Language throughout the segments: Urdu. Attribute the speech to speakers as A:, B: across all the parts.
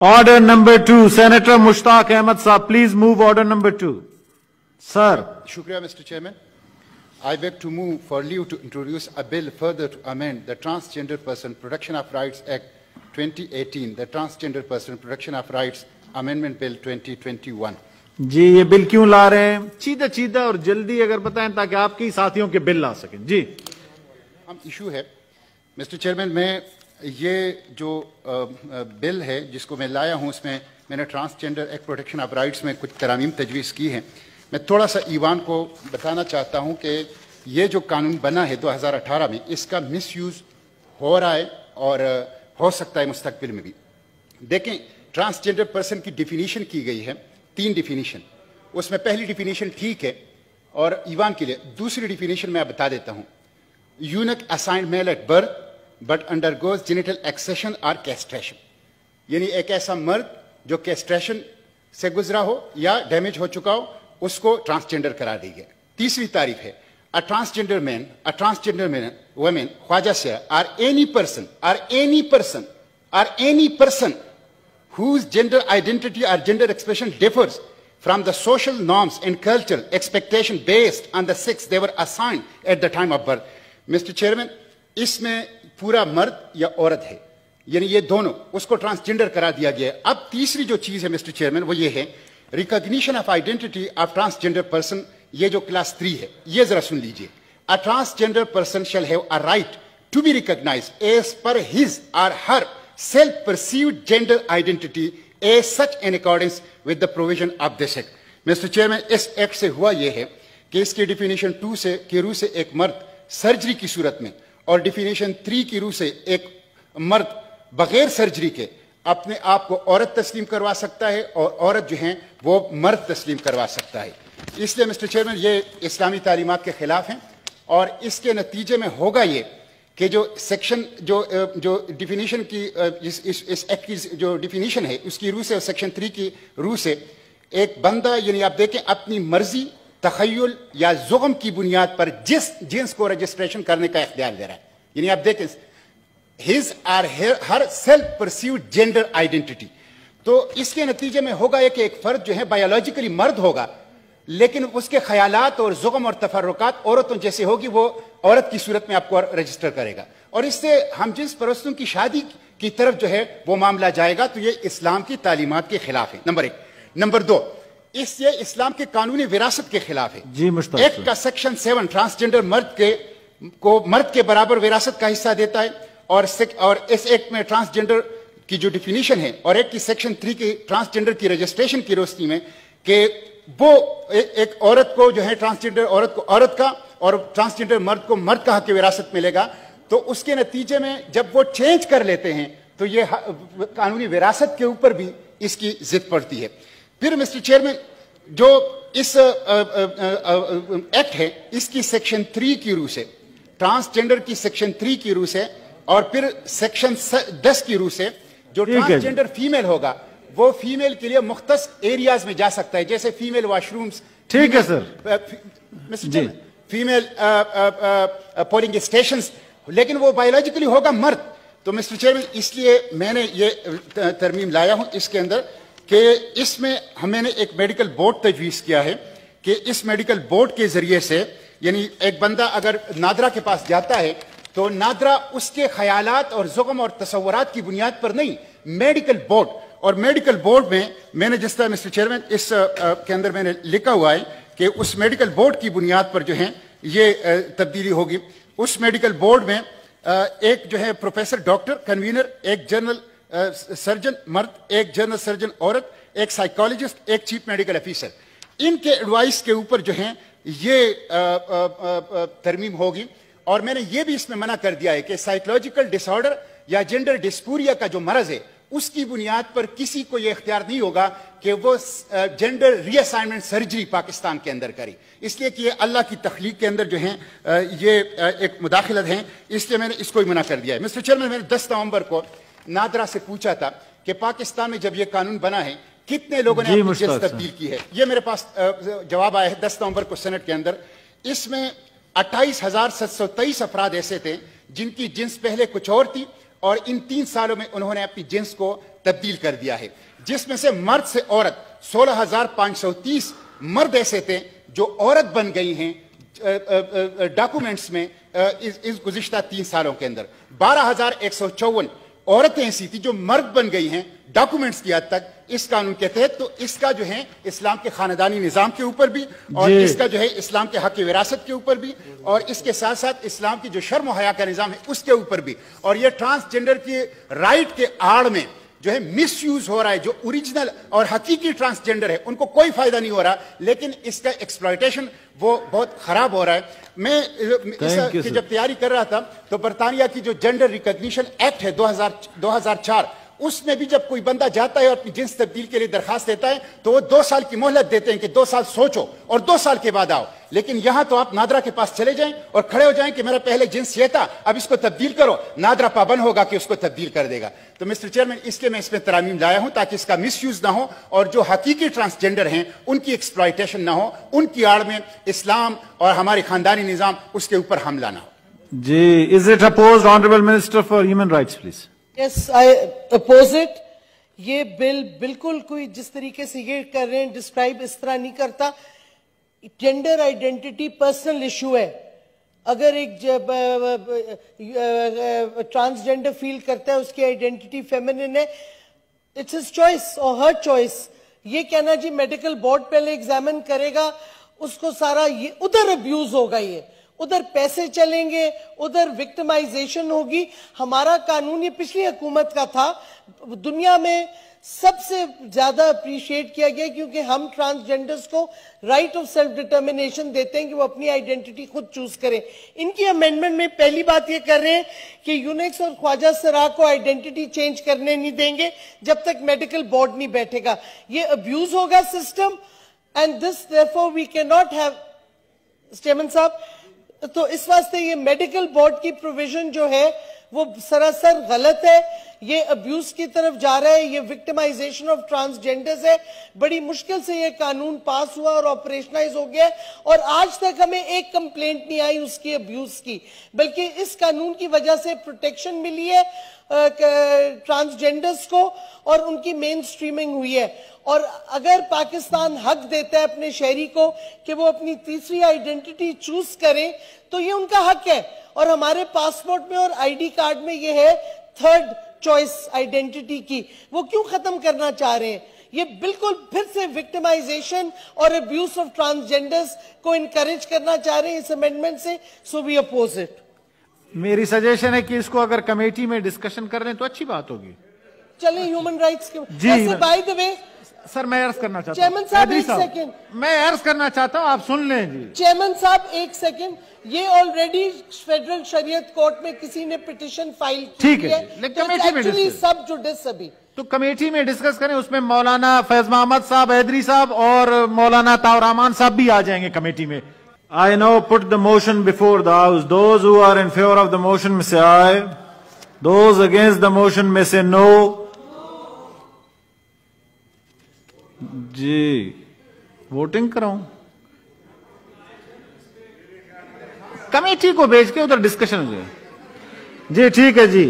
A: Order number 2, Senator Mushtaq Ahmed Saab, please move order number 2. Sir.
B: Shukriya, Mr. Chairman. I beg to move for leave to introduce a bill further to amend the Transgender Person Protection of Rights Act 2018, the Transgender Person Protection of Rights Amendment Bill 2021.
A: جی یہ بل کیوں لا رہے ہیں؟ چیدہ چیدہ اور جلدی اگر بتائیں تاکہ آپ کی ساتھیوں کے بل لا سکیں. جی
B: ہم ایشو ہے مسٹر چیئرمین، میں یہ جو بل ہے جس کو میں لایا ہوں، اس میں نے transgender act protection of rights میں کچھ ترامیم تجویز کی ہیں. میں تھوڑا سا ایوان کو بتانا چاہتا ہوں کہ یہ جو قانون بنا ہے 2018 میں، اس کا مس یوز ہو رہا ہے اور ہو سکتا ہے مستقبل میں بھی. دیکھیں، ٹرانسجینڈر پرسن کی ڈیفینیشن کی گئی ہے 3 ڈیفینیشن. اس میں پہلی ڈیفینیشن ٹھیک ہے اور ایوان کے لیے. دوسری ڈیفینیشن میں آپ بتا دیتا ہوں: unique assigned male at birth but undergoes genital excision اور کیسٹریشن، یعنی ایک ایسا مرد جو کیسٹریشن سے گزرا ہو یا ڈیمیج ہو چکا ہو، اس کو ٹرانسجینڈر قرار دی گیا. تیسری تعریف ہے: a transgender man, woman, Khwaja Sir, or any person whose gender identity or gender expression differs from the social norms and cultural expectation based on the sex they were assigned at the time of birth. Mr. Chairman, اس میں پورا مرد یا عورت ہے، یعنی یہ دونوں، اس کو ٹرانسجینڈر قرار دیا گیا ہے. اب تیسری جو چیز ہے مسٹر چیئرمین وہ یہ ہے: recognition of identity of transgender person. یہ جو کلاس 3 ہے، یہ ذرا سن لیجئے. A transgender person shall have a right to be recognized as per his or her self-perceived gender identity as such in accordance with the provision of this act. Mr. Chairman, اس ایکٹ سے ہوا یہ ہے کہ اس کی ڈیفینیشن 2 کی روح سے ایک مرد سرجری کی صورت میں، اور ڈیفینیشن 3 کی روح سے ایک مرد بغیر سرجری کے اپنے آپ کو عورت تسلیم کروا سکتا ہے، اور عورت جو ہیں وہ مرد تسلیم کروا سکتا ہے. اس لیے مسٹر چیئرمین یہ اسلامی تعلیمات کے خلاف ہیں، اور اس کے نتیجے میں ہوگا یہ کہ جو سیکشن جو ڈیفینیشن کی اس ایکٹ کی جو ڈیفینیشن ہے اس کی روح سے اور سیکشن 3 کی روح سے ایک بندہ، یعنی آپ دیکھیں، اپنی مرضی، تخیل یا زغم کی بنیاد پر جس جنس کو رجسٹریشن کرنے کا اختیار دے رہا ہے. یعنی آپ دیکھیں his or her self perceived gender identity. تو اس کے نتیجے میں ہوگا یہ کہ ایک فرد جو ہے بایولوجیکلی مرد ہوگا، لیکن اس کے خیالات اور زغم اور تفرقات عورتوں جیسے ہوگی، وہ عورت کی صورت میں آپ کو رجسٹر کرے گا، اور اس سے ہم جنس پرستوں کی شادی کی طرف جو ہے وہ معاملہ جائے گا. تو یہ اسلام کی تعلیمات کے خلاف ہے، نمبر 1. نمبر 2، یہ اسلام کے قانونی وراثت کے خلاف ہے. ایکٹ کا سیکشن 7 ٹرانسجینڈر مرد کے برابر وراثت کا حصہ دیتا ہے، اور اس ایکٹ میں ٹرانسجینڈر کی جو ڈیفینیشن ہے اور ایک کی سیکشن 3 کی ٹرانسجینڈر کی رجسٹریشن کی روشنی میں کہ وہ ایک عورت کو جو ہے ٹرانسجینڈر عورت کو عورت کا اور ٹرانسجینڈر مرد کو مرد کا حق وراثت ملے گا. تو اس کے نتیجے میں جب وہ چینج کر لیتے ہیں تو یہ قانونی وراثت کے اوپر بھی اس کی ضد پڑتی ہے. پھر مسٹر چیئرمین جو اس ایکٹ ہے اس کی سیکشن 3 کی روح سے، ٹرانسجینڈر کی سیکشن 3 کی روح سے، اور پھر سیکشن 10 کی روح سے جو ٹرانسجینڈر فیمیل ہوگا وہ فیمیل کے لیے مختص ایریاز میں جا سکتا ہے، جیسے فیمیل واش رومز،
A: ٹھیک ہے سر،
B: فیمیل پولنگ اسٹیشنز، لیکن وہ بایولوجیکلی ہوگا مرد. تو مسٹر چیئرمین اس لیے میں نے یہ ترمیم لایا ہوں اس کے اندر کہ اس میں ہمیں نے ایک میڈیکل بورڈ تجویز کیا ہے کہ اس میڈیکل بورڈ کے ذریعے سے، یعنی ایک بندہ اگر نادرا کے پاس جاتا ہے تو نادرا اس کے خیالات اور زغم اور تصورات کی بنیاد پر نہیں، میڈیکل بورڈ. اور میڈیکل بورڈ میں نے جس طرح مسٹر چیئرمین اس کے اندر میں نے لکھا ہوا ہے کہ اس میڈیکل بورڈ کی بنیاد پر جو ہے یہ تبدیلی ہوگی. اس میڈیکل بورڈ میں ایک جو ہے پروفیسر ڈاکٹر کنوینر، ایک جنرل سرجن مرد، ایک جنرل سرجن عورت، ایک سائیکالوجسٹ، ایک چیف میڈیکل آفیسر. ان کے ایڈوائس کے اوپر جو ہیں یہ ترمیم ہوگی. اور میں نے یہ بھی اس میں منع کر دیا ہے کہ سائیکولوجیکل ڈس آرڈر یا جینڈر ڈسپوریا کا جو مرض ہے اس کی بنیاد پر کسی کو یہ اختیار نہیں ہوگا کہ وہ جینڈر ری اسائنمنٹ سرجری پاکستان کے اندر کرے، اس لیے کہ یہ اللہ کی تخلیق کے اندر جو ہیں یہ ایک مداخلت ہیں. اس لیے میں نے اس کو ہی منع کر دیا ہے. مسٹر چیئرمین، میں نے 10 نومبر کو نادرا سے پوچھا تھا کہ پاکستان میں جب یہ قانون بنا ہے کتنے لوگوں نے اپنی جنس تبدیل کی ہے. یہ میرے پاس جواب آیا ہے 10 نومبر کو سینٹ کے اندر. اس میں 28,723 افراد ایسے تھے جن کی جنس پہلے کچھ اور تھی، اور ان 3 سالوں میں انہوں نے اپنی جنس کو تبدیل کر دیا ہے، جس میں سے مرد سے عورت 16,530 مرد ایسے تھے جو عورت بن گئی ہیں ڈاکومنٹس میں اس گزشتہ 3 سالوں کے اندر. 12,154 عورتیں ایسی تھی جو مرد بن گئی ہیں ڈاکومنٹس کی حد تک اس قانون کے تحت. تو اس کا جو ہے اسلام کے خاندانی نظام کے اوپر بھی اور اس کا جو ہے اسلام کے حق وراثت کے اوپر بھی اور اس کے ساتھ ساتھ اسلام کی جو شرم و حیا کا نظام ہے اس کے اوپر بھی. اور یہ ٹرانسجنڈر کی رائٹ کے آڑ میں جو ہے مس یوز ہو رہا ہے. جو اوریجنل اور حقیقی ٹرانسجنڈر ہے ان کو کوئی فائدہ نہیں ہو رہا، لیکن اس کا ایکسپلائٹیشن وہ بہت خراب ہو رہا ہے. میں جب تیاری کر رہا تھا تو برطانیہ کی جو جینڈر ریکگنیشن ایکٹ ہے 2004 اس میں بھی جب کوئی بندہ جاتا ہے اور اپنی جنس تبدیل کے لیے درخواست دیتا ہے تو وہ 2 سال کی مہلت دیتے ہیں کہ 2 سال سوچو اور 2 سال کے بعد آؤ. لیکن یہاں تو آپ نادرا کے پاس چلے جائیں اور کھڑے ہو جائیں کہ میرا پہلے جنس یہ تھا اب اس کو تبدیل کرو، نادرا پابند ہوگا کہ اس کو تبدیل کر دے گا. تو مسٹر چیئرمین اس لیے میں اس میں ترامیم لایا ہوں تاکہ اس کا مس یوز نہ ہو اور جو حقیقی ٹرانسجنڈر ہیں ان کی ایکسپلائٹیشن نہ ہو، ان کی آڑ میں اسلام اور ہمارے خاندانی نظام اس کے اوپر حملہ نہ ہو.
A: جی is it opposed honourable minister for human rights please.
C: Yes I oppose it. یہ بل بالکل کوئی جس طریقے سے یہ کر رہے ہیں ڈسکرائب اس طرح نہیں کرتا. جینڈر آئیڈینٹی پرسنل ایشو ہے. اگر ایک ٹرانسجینڈر فیل کرتا ہے اس کی آئیڈینٹی فیمنن ہے، اٹس ہز چوائس اور ہر چوائس. یہ کہنا جی میڈیکل بورڈ پہلے ایگزامن کرے گا، اس کو سارا یہ ادھر ابیوز ہوگا، یہ ادھر پیسے چلیں گے، ادھر وکٹمائزیشن ہوگی. ہمارا قانون یہ پچھلی حکومت کا تھا، دنیا میں سب سے زیادہ اپریشیٹ کیا گیا کیونکہ ہم ٹرانسجینڈرز کو رائٹ آف سیلف ڈٹرمنیشن دیتے ہیں کہ وہ اپنی آئیڈینٹی خود چوز کریں. ان کی امینڈمنٹ میں پہلی بات یہ کر رہے ہیں کہ یونیکس اور خواجہ سرا کو آئیڈینٹی چینج کرنے نہیں دیں گے جب تک میڈیکل بورڈ نہیں بیٹھے گا. یہ ابیوز ہوگا system and this therefore we cannot have. Chairman صاحب تو اس واسطے یہ میڈیکل بورڈ کی پروویژن جو ہے وہ سراسر غلط ہے. یہ ابیوز کی طرف جا رہا ہے، یہ وکٹمائزیشن آف ٹرانسجینڈرز ہے. بڑی مشکل سے یہ قانون پاس ہوا اور آپریشنائز ہو گیا اور آج تک ہمیں ایک کمپلینٹ نہیں آئی اس کی ابیوز کی، بلکہ اس قانون کی وجہ سے پروٹیکشن ملی ہے ٹرانسجینڈرز کو اور ان کی مین سٹریمنگ ہوئی ہے. اور اگر پاکستان حق دیتا ہے اپنے شہری کو کہ وہ اپنی تیسری آئیڈینٹی چوز کریں تو یہ ان کا حق ہے. اور ہمارے پاسپورٹ میں اور آئی ڈی کارڈ میں یہ ہے تھرڈ چوائس آئیڈینٹی کی. وہ کیوں ختم کرنا چاہ رہے ہیں؟ یہ بالکل پھر سے وکٹمائزیشن اور ابیوز آف ٹرانسجینڈرز کو انکریج کرنا چاہ رہے ہیں اس امینڈمنٹ سے. سو وی اپوز اٹ.
A: میری سجیشن ہے کہ اس کو اگر کمیٹی میں ڈسکشن کر رہے ہیں تو اچھی بات ہوگی.
C: چلیں ہیومن رائٹس کے
A: جی
C: بائی دا وے
A: سر میں عرض کرنا چاہتا
C: چیئرمین صاحب ایک سیکنڈ
A: میں عرض کرنا چاہتا ہوں، آپ سن لیں. جی
C: چیئرمین صاحب ایک سیکنڈ. یہ آلریڈی فیڈرل شریعت کورٹ میں کسی نے پٹیشن فائل کی ہے، ایکچولی سب جوڈس ابھی
A: تو کمیٹی میں ڈسکس کریں. اس میں مولانا فیض محمد صاحب، حیدری صاحب اور مولانا طاہر رحمان صاحب بھی آ جائیں گے کمیٹی میں. I now put the motion before the House. Those who are in favor of the motion may say aye. Those against the motion may say no. G voting کراؤں؟ کمیٹی کو بھیج کے ادھر ڈسکشن ہو جائے. جی ٹھیک ہے جی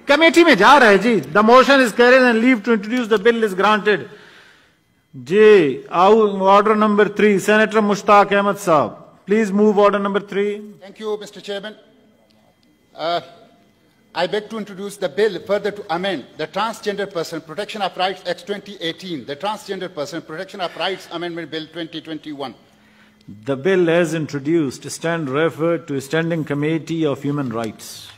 A: کمیٹی میں جا رہا ہے. جی the motion is carried and leave to introduce the bill is granted. جی order number 3 senator Mushtaq Ahmad صاحب please move order number 3.
B: Thank you, Mr. Chairman. I beg to introduce the bill further to amend the Transgender Person Protection of Rights Act 2018, the Transgender Person Protection of Rights Amendment Bill 2021.
A: The bill as introduced stand referred to Standing Committee of Human Rights.